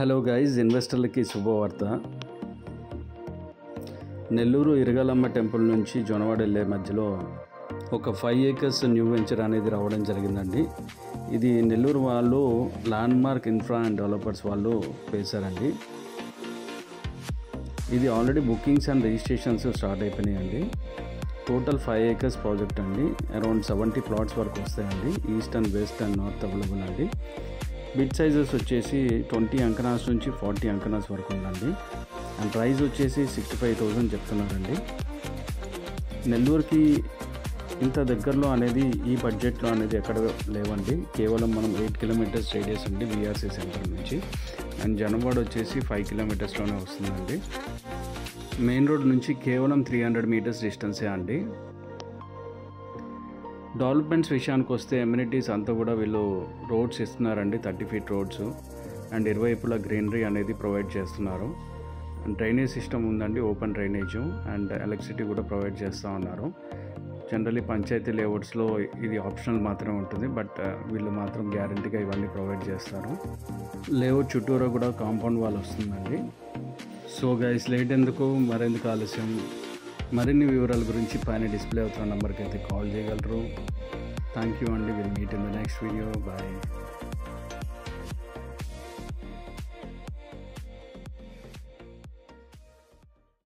Hello guys, ఇన్వెస్టర్లకి శుభవార్త. Nellore ఇరగలమ్మ temple నుంచి జొనవాడ వెళ్ళే మధ్యలో ఒక 5 acres న్యూ వెంచర్ అనేది రావడం జరిగిందండి. ఇది నెల్లూరు వాళ్ళు ల్యాండ్మార్క్ ఇన్ఫ్రా అండ్ డెవలపర్స్ వాళ్ళు వేశారండి. ఇది already bookings and registrations start అయిపోయినాయండి. టోటల్ 5 acres ప్రాజెక్ట్ అండి. అరౌండ్ 70 plots వరకు వస్తాయండి. East and west and north available అండి. బిడ్ సైజెస్ వచ్చేసి 20 అంకనాస్ నుంచి 40 అంకనాస్ వరకు ఉందండి. అండ్ ప్రైస్ వచ్చేసి 65,000 చెప్తున్నారండి. నెల్లూరుకి ఇంత దగ్గరలో అనేది ఈ బడ్జెట్లో అనేది ఎక్కడ లేవండి. కేవలం మనం 8 kilometers రేడియస్ ఉంది విఆర్సీ సెంటర్ నుంచి. అండ్ జనవాడ వచ్చేసి 5 kilometersలోనే వస్తుందండి. మెయిన్ రోడ్ నుంచి కేవలం 300 meters డిస్టెన్సే అండి. డెవలప్మెంట్స్ విషయానికి వస్తే ఎమ్యూనిటీస్ అంతా కూడా వీళ్ళు రోడ్స్ ఇస్తున్నారండి. 30 feet రోడ్స్ అండ్ ఇరువైపులా గ్రీనరీ అనేది ప్రొవైడ్ చేస్తున్నారు. అండ్ డ్రైనేజ్ సిస్టమ్ ఉందండి, ఓపెన్ డ్రైనేజ్ అండ్ ఎలక్ట్రిసిటీ కూడా ప్రొవైడ్ చేస్తూ ఉన్నారు. జనరల్లీ పంచాయతీ లేఅవుట్స్లో ఇది ఆప్షనల్ మాత్రమే ఉంటుంది, బట్ వీళ్ళు మాత్రం గ్యారంటీగా ఇవన్నీ ప్రొవైడ్ చేస్తారు. లేఅవుట్ చుట్టూరా కూడా కాంపౌండ్ వాల్ వస్తుందండి. సో గైస్, లేట్ ఎందుకు, మరెందుకు ఆలస్యం, మరిన్ని వివరాల గురించి పైన డిస్ప్లే అవుతున్న నెంబర్కి అయితే కాల్ చేయగలరు. థ్యాంక్ యూ అండి. Will meet in the next video. Bye.